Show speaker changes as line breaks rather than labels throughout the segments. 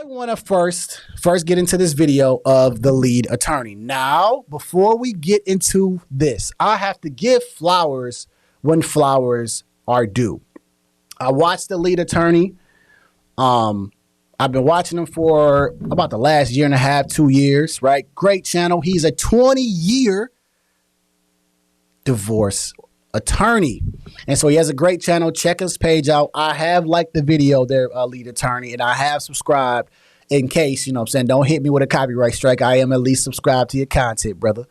want to first get into this video of the lead attorney. Now, before we get into this, I have to give flowers when flowers are due. I watched the lead attorney. I've been watching him for about the last year and a half, 2 years, right? Great channel. He's a 20-year divorce attorney. And so he has a great channel. Check his page out. I have liked the video there, lead attorney, and I have subscribed in case, you know what I'm saying, don't hit me with a copyright strike. I am at least subscribed to your content, brother.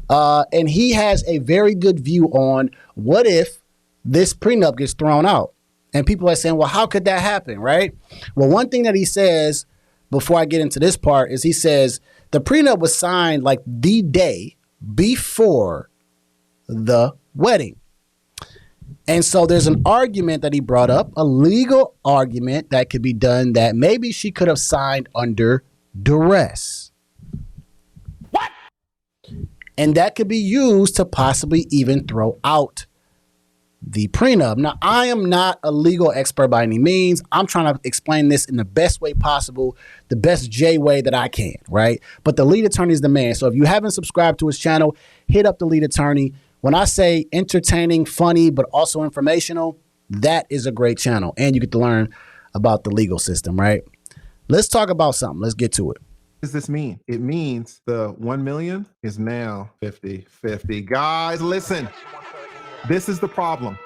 And he has a very good view on what if this prenup gets thrown out. And people are saying, well, how could that happen, right? Well, one thing that he says before I get into this part is he says the prenup was signed like the day before the wedding. And so there's an argument that he brought up, a legal argument that could be done that maybe she could have signed under duress. What? And that could be used to possibly even throw out the prenup. Now, I am not a legal expert by any means. I'm trying to explain this in the best way possible, the best J way that I can, right? But the lead attorney is the man. So if you haven't subscribed to his channel, hit up the lead attorney. When I say entertaining, funny, but also informational, that is a great channel. And you get to learn about the legal system, right? Let's talk about something. Let's get to it.
What does this mean? It means the 1 million is now 50-50. Guys, listen. This is the problem.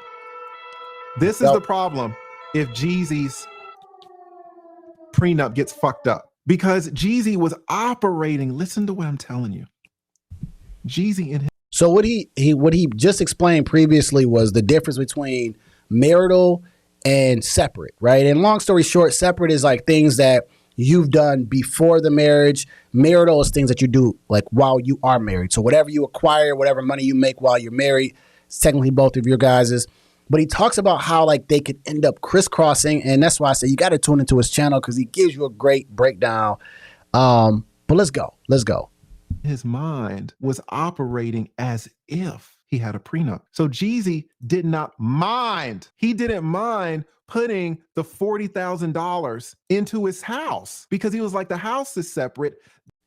This is the problem if Jeezy's prenup gets fucked up. Because Jeezy was operating, listen to what I'm telling you. Jeezy in his...
So what he just explained previously was the difference between marital and separate, right? And long story short, separate is like things that you've done before the marriage. Marital is things that you do like while you are married. So whatever you acquire, whatever money you make while you're married, it's technically both of your guys's. But he talks about how like they could end up crisscrossing. And that's why I say you got to tune into his channel because he gives you a great breakdown. But let's go. Let's go.
His mind was operating as if he had a prenup. So Jeezy did not mind. He didn't mind putting the $40,000 into his house because he was like, the house is separate.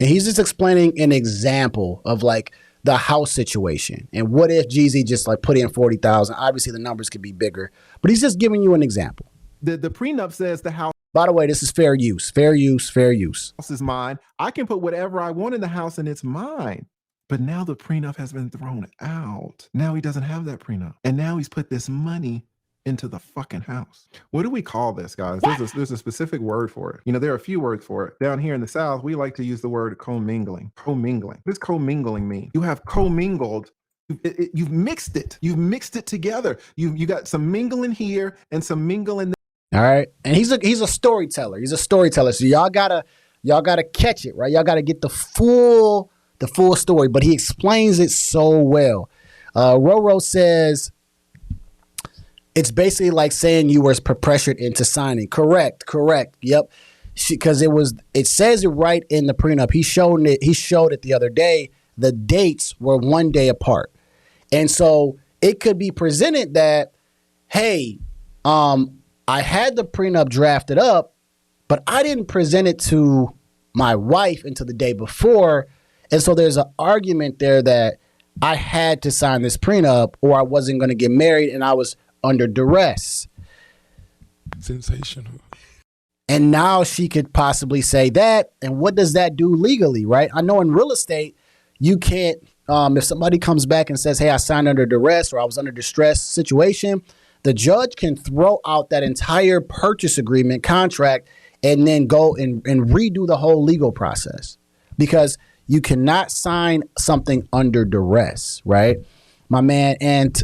And he's just explaining an example of like the house situation. And what if Jeezy just like put in 40,000? Obviously the numbers could be bigger, but he's just giving you an example.
The prenup says the house.
By the way, this is fair use, fair use, fair use.
House is mine. I can put whatever I want in the house and it's mine. But now the prenup has been thrown out. Now he doesn't have that prenup. And now he's put this money into the fucking house. What do we call this, guys? There's a specific word for it. You know, there are a few words for it. Down here in the South, we like to use the word commingling. Commingling. What does commingling mean? You have commingled. You've mixed it. You've mixed it together. You got some mingling here and some mingling there.
All right. And he's a storyteller. He's a storyteller. So y'all gotta catch it, right? Y'all gotta get the full story, but he explains it so well. Roro says it's basically like saying you were pressured into signing. Correct. Yep. Because it says it right in the prenup. He showed it the other day. The dates were 1 day apart. And so it could be presented that, hey, I had the prenup drafted up, but I didn't present it to my wife until the day before. And so there's an argument there that I had to sign this prenup or I wasn't going to get married and I was under duress.
Sensational.
And now she could possibly say that. And what does that do legally, right? I know in real estate, you can't, if somebody comes back and says, hey, I signed under duress or I was under distress situation, the judge can throw out that entire purchase agreement contract and then go and redo the whole legal process because you cannot sign something under duress, right? My man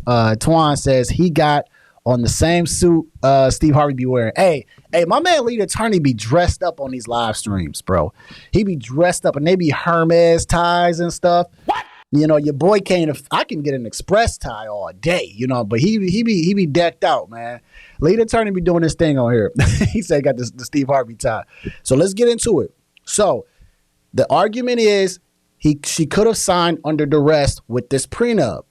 Antoine says he got on the same suit Steve Harvey be wearing. Hey, my man lead attorney be dressed up on these live streams, bro. He be dressed up and they be Hermes ties and stuff. What? You know, your boy I can get an express tie all day, you know, but he be decked out, man. Lead attorney be doing this thing on here. He said he got the Steve Harvey tie. So let's get into it. So the argument is she could have signed under duress with this prenup.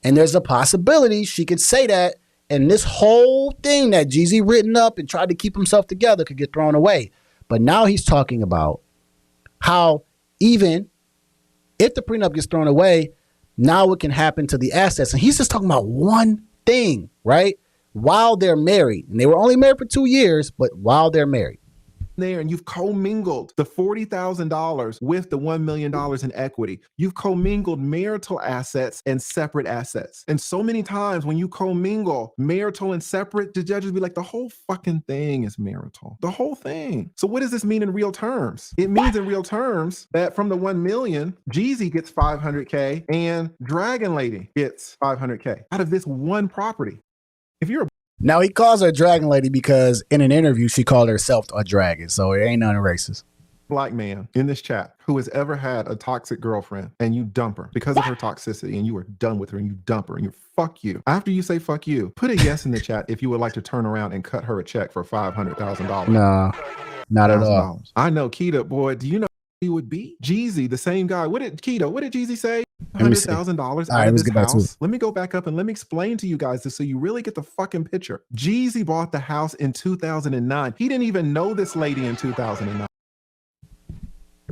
And there's a possibility she could say that and this whole thing that Jeezy written up and tried to keep himself together could get thrown away. But now he's talking about how even if the prenup gets thrown away, now what can happen to the assets. And he's just talking about one thing, right? While they're married. And they were only married for 2 years, but while they're married.
There, and you've commingled the $40,000 with the $1 million in equity. You've commingled marital assets and separate assets. And so many times when you commingle marital and separate, the judges be like, the whole fucking thing is marital. The whole thing. So what does this mean in real terms? It means in real terms that from the 1 million, Jeezy gets $500K and Dragon Lady gets $500K out of this one property. If you're a
Now, he calls her a dragon lady because in an interview, she called herself a dragon. So it ain't nothing racist.
black man in this chat who has ever had a toxic girlfriend and you dump her because of her toxicity and you are done with her and you dump her and you fuck you. After you say fuck you, put a yes in the chat if you would like to turn around and cut her a check for $500,000.
No, not at all.
I know, Keita, boy, do you know who he would be? Jeezy, the same guy. What did Jeezy say? $100,000 out of this house. Let me go back up and let me explain to you guys this so you really get the fucking picture. Jeezy bought the house in 2009. He didn't even know this lady in 2009.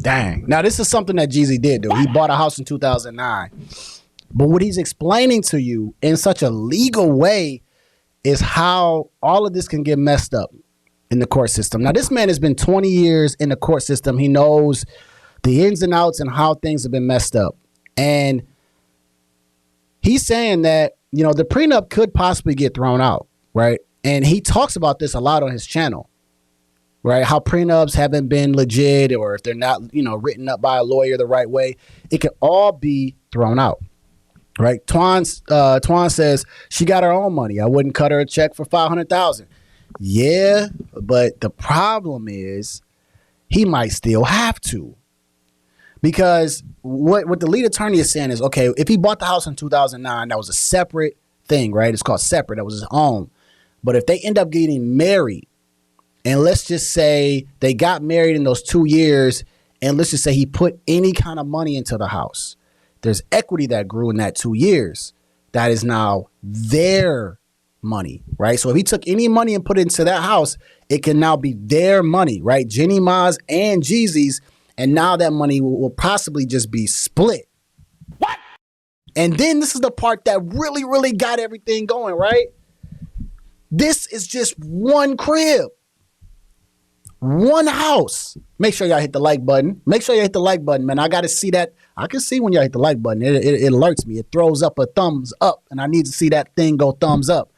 Dang. Now, this is something that Jeezy did do. He bought a house in 2009. But what he's explaining to you in such a legal way is how all of this can get messed up in the court system. Now, this man has been 20 years in the court system. He knows the ins and outs and how things have been messed up. And he's saying that, you know, the prenup could possibly get thrown out, right? And he talks about this a lot on his channel, right? How prenups haven't been legit, or if they're not, you know, written up by a lawyer the right way, it could all be thrown out, right? Twan says she got her own money. I wouldn't cut her a check for $500,000. Yeah, but the problem is he might still have to. Because what the lead attorney is saying is, okay, if he bought the house in 2009, that was a separate thing, right? It's called separate. That was his own. But if they end up getting married, and let's just say they got married in those 2 years, and let's just say he put any kind of money into the house, there's equity that grew in that 2 years. That is now their money, right? So if he took any money and put it into that house, it can now be their money, right? Jenny Ma's and Jeezy's. And now that money will possibly just be split. What? And then this is the part that really, really got everything going, right? This is just one crib. One house. Make sure y'all hit the like button. Make sure you hit the like button, man. I got to see that. I can see when y'all hit the like button. It alerts me. It throws up a thumbs up. And I need to see that thing go thumbs up.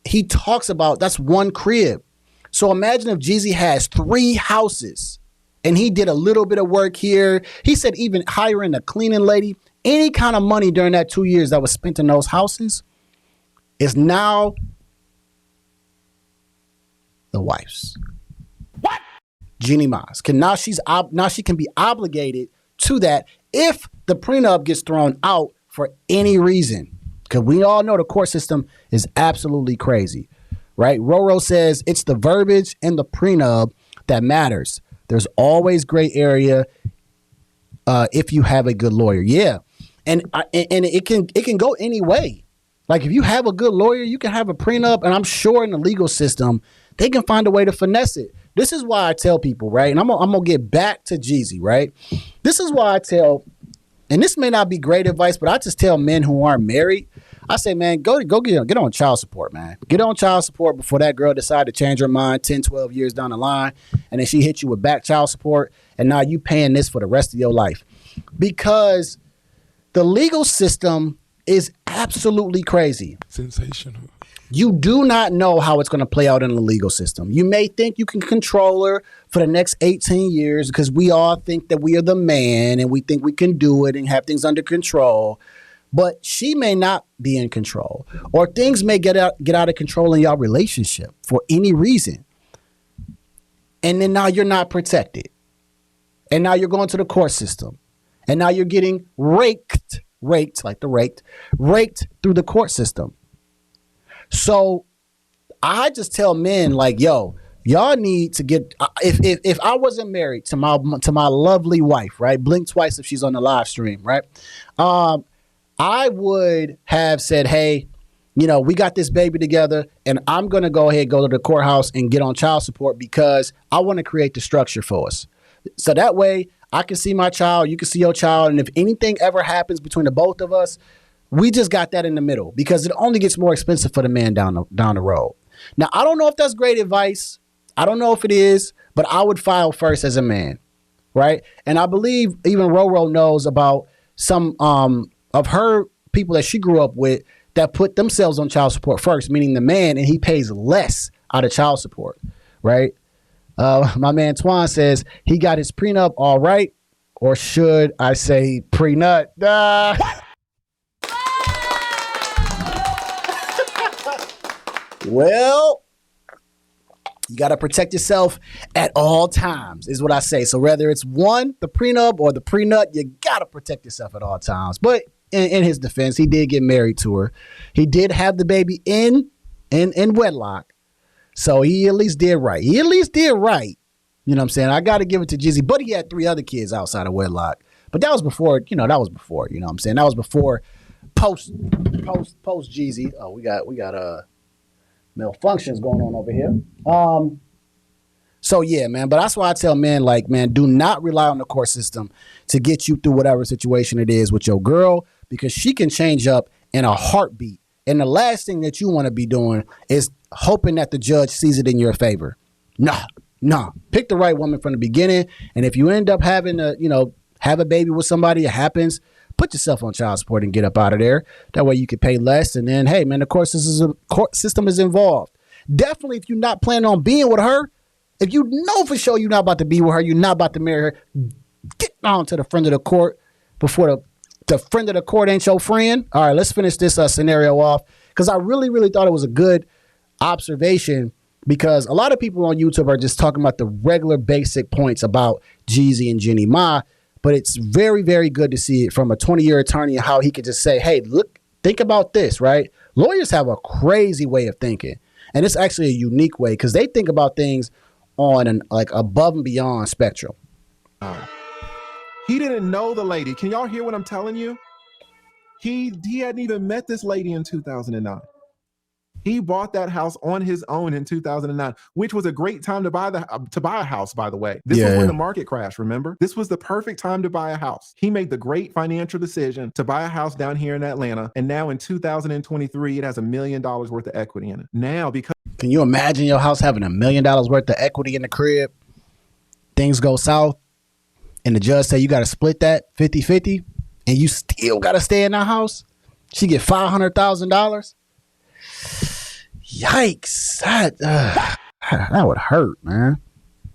He talks about that's one crib. So imagine if Jeezy has 3 houses and he did a little bit of work here. He said even hiring a cleaning lady, any kind of money during that 2 years that was spent in those houses is now the wife's. What? Jeannie Mas. Now she can be obligated to that if the prenup gets thrown out for any reason. Because we all know the court system is absolutely crazy. Right? Roro says it's the verbiage in the prenup that matters. There's always gray area if you have a good lawyer. Yeah. And it can go any way. Like if you have a good lawyer, you can have a prenup, and I'm sure in the legal system, they can find a way to finesse it. This is why I tell people, right? And I'm gonna get back to Jeezy, right? This is why I tell, and this may not be great advice, but I just tell men who aren't married, I say, man, go get on child support, man. Get on child support before that girl decide to change her mind 10, 12 years down the line. And then she hits you with back child support. And now you paying this for the rest of your life. Because the legal system is absolutely crazy.
Sensational.
You do not know how it's going to play out in the legal system. You may think you can control her for the next 18 years because we all think that we are the man and we think we can do it and have things under control. But she may not be in control, or things may get out of control in your relationship for any reason. And then now you're not protected. And now you're going to the court system. And now you're getting raked through the court system. So I just tell men like, yo, y'all need to get, if I wasn't married to my lovely wife, right? Blink twice if she's on the live stream, right? I would have said, hey, we got this baby together, and I'm going to go to the courthouse and get on child support because I want to create the structure for us. So that way I can see my child, you can see your child, and if anything ever happens between the both of us, we just got that in the middle because it only gets more expensive for the man down the road. Now, I don't know if that's great advice. I don't know if it is, but I would file first as a man, right? And I believe even Roro knows about some of her people that she grew up with that put themselves on child support first, meaning the man, and he pays less out of child support, right? My man Twan says he got his prenup all right, or should I say prenut? Well, you got to protect yourself at all times, is what I say. So whether it's one, the prenup, or the prenut, you got to protect yourself at all times. But in his defense, he did get married to her. He did have the baby in wedlock. So he at least did right. You know what I'm saying? I got to give it to Jeezy. But he had 3 other kids outside of wedlock. But that was before, you know what I'm saying? That was before post Jeezy. Oh, we got malfunctions going on over here. So yeah, man, but that's why I tell men, like, man, do not rely on the court system to get you through whatever situation it is with your girl, because she can change up in a heartbeat. And the last thing that you want to be doing is hoping that the judge sees it in your favor. Nah. Pick the right woman from the beginning. And if you end up having to, have a baby with somebody, it happens, put yourself on child support and get up out of there. That way you can pay less. And then, hey, man, the court system is involved. Definitely, if you're not planning on being with her, if you know for sure you're not about to be with her, you're not about to marry her, get on to the friend of the court before the friend of the court ain't your friend. All right, let's finish this scenario off, because I really, really thought it was a good observation, because a lot of people on YouTube are just talking about the regular basic points about Jeezy and Jeannie Mai, but it's very, very good to see it from a 20-year attorney and how he could just say, hey, look, think about this, right? Lawyers have a crazy way of thinking, and it's actually a unique way because they think about things on an above and beyond spectrum.
He didn't know the lady. Can y'all hear what I'm telling you? He hadn't even met this lady in 2009. He bought that house on his own in 2009, which was a great time to buy a house, by the way. This was when the market crashed, remember? This was the perfect time to buy a house. He made the great financial decision to buy a house down here in Atlanta, and now in 2023, it has $1 million worth of equity in it. Now, because...
Can you imagine your house having $1 million worth of equity in the crib? Things go south, and the judge say you got to split that 50-50, and you still got to stay in that house? She get $500,000? Yikes. That would hurt, man.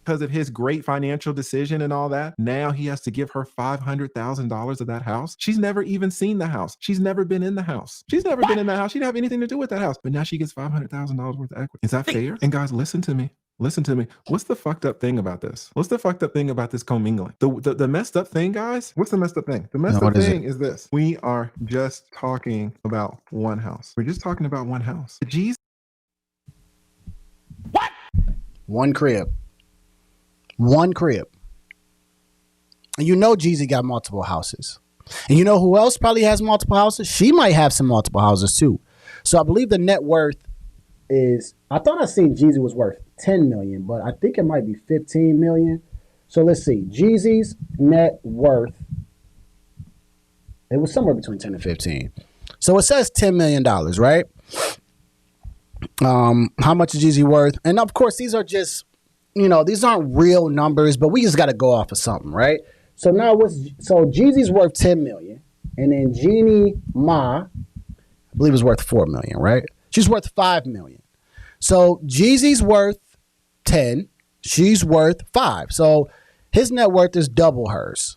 Because of his great financial decision and all that, now he has to give her $500,000 of that house. She's never even seen the house. She's never been in the house. She's never been in the house. She didn't have anything to do with that house. But now she gets $500,000 worth of equity. Is that fair? And guys, listen to me. What's the fucked up thing about this? What's the fucked up thing about this commingling? The messed up thing, guys? What's the messed up thing? The messed up thing is this. We are just talking about one house. We're just talking about one house. Jeez.
What? One crib. And you know Jeezy got multiple houses. And you know who else probably has multiple houses? She might have some multiple houses too. So I believe the net worth is, I thought I seen Jeezy was worth 10 million, but I think it might be 15 million. So let's see. Jeezy's net worth, it was somewhere between 10 and 15. So it says $10 million, right? How much is Jeezy worth? And of course, these are just, these aren't real numbers, but we just got to go off of something, right? So now so Jeezy's worth 10 million, and then Jeannie Mai, I believe, is worth 4 million, right? She's worth 5 million. So Jeezy's worth 10, she's worth 5. So his net worth is double hers.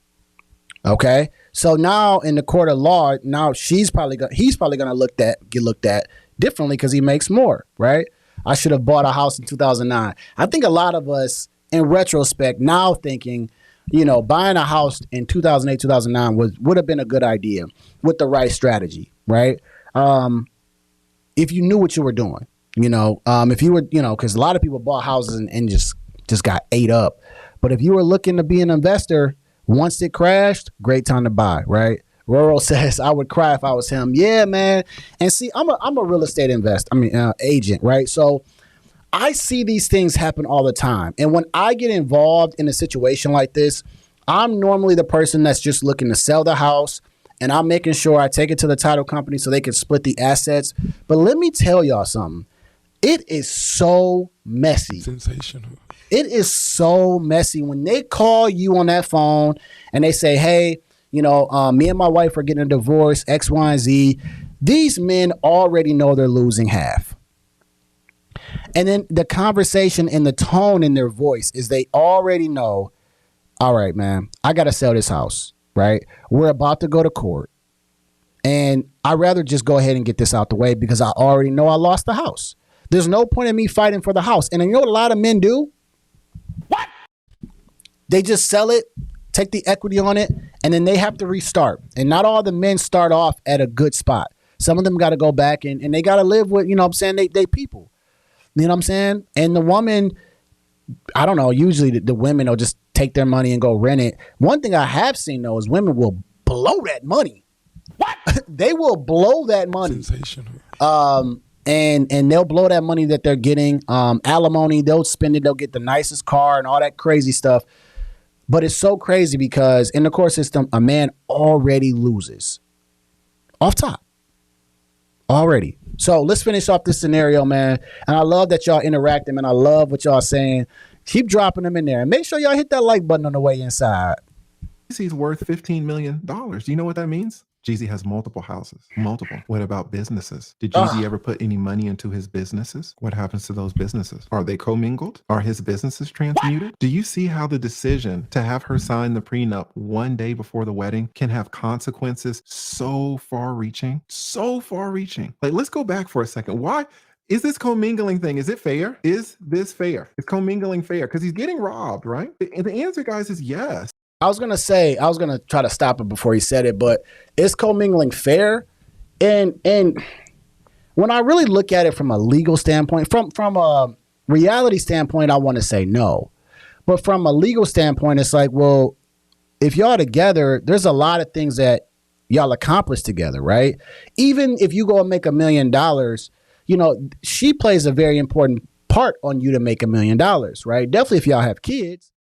Okay? So now in the court of law, now he's probably going to get looked at differently because he makes more, right? I should have bought a house in 2009. I think a lot of us, in retrospect, now thinking, buying a house in 2008, 2009 would have been a good idea with the right strategy, right? If you knew what you were doing, if you were, because a lot of people bought houses and just got ate up. But if you were looking to be an investor, once it crashed, great time to buy, right? Roro says, I would cry if I was him. Yeah, man. And see, I'm a real estate agent, right? So I see these things happen all the time. And when I get involved in a situation like this, I'm normally the person that's just looking to sell the house, and I'm making sure I take it to the title company so they can split the assets. But let me tell y'all something. It is so messy.
Sensational.
It is so messy when they call you on that phone and they say, hey, me and my wife are getting a divorce, X, Y, and Z. These men already know they're losing half. And then the conversation and the tone in their voice is they already know, all right, man, I got to sell this house, right? We're about to go to court. And I'd rather just go ahead and get this out the way because I already know I lost the house. There's no point in me fighting for the house. And you know what a lot of men do? What? They just sell it, take the equity on it, and then they have to restart. And not all the men start off at a good spot. Some of them got to go back and they got to live with, they people. You know what I'm saying? And the woman, I don't know, usually the women will just take their money and go rent it. One thing I have seen, though, is women will blow that money. What? They will blow that money.
Sensational.
And they'll blow that money that they're getting. Alimony, they'll spend it. They'll get the nicest car and all that crazy stuff. But it's so crazy because in the court system, a man already loses. Off top. Already. So let's finish off this scenario, man. And I love that y'all interacting, and I love what y'all saying. Keep dropping them in there. And make sure y'all hit that like button on the way inside.
Jeezy's worth $15 million. Do you know what that means? Jeezy has multiple houses. Multiple. What about businesses? Did Jeezy ever put any money into his businesses? What happens to those businesses? Are they commingled? Are his businesses transmuted? Do you see how the decision to have her sign the prenup one day before the wedding can have consequences so far reaching? So far reaching. Like, let's go back for a second. Why? Is this commingling thing, is it fair? Is this fair? Is commingling fair? Because he's getting robbed, right? And the answer, guys, is yes.
I was going to try to stop it before he said it, but is commingling fair? And when I really look at it from a legal standpoint, from a reality standpoint, I want to say no. But from a legal standpoint, it's like, well, if y'all together, there's a lot of things that y'all accomplish together, right? Even if you go and make $1 million, she plays a very important part on you to make $1 million, right? Definitely if y'all have kids.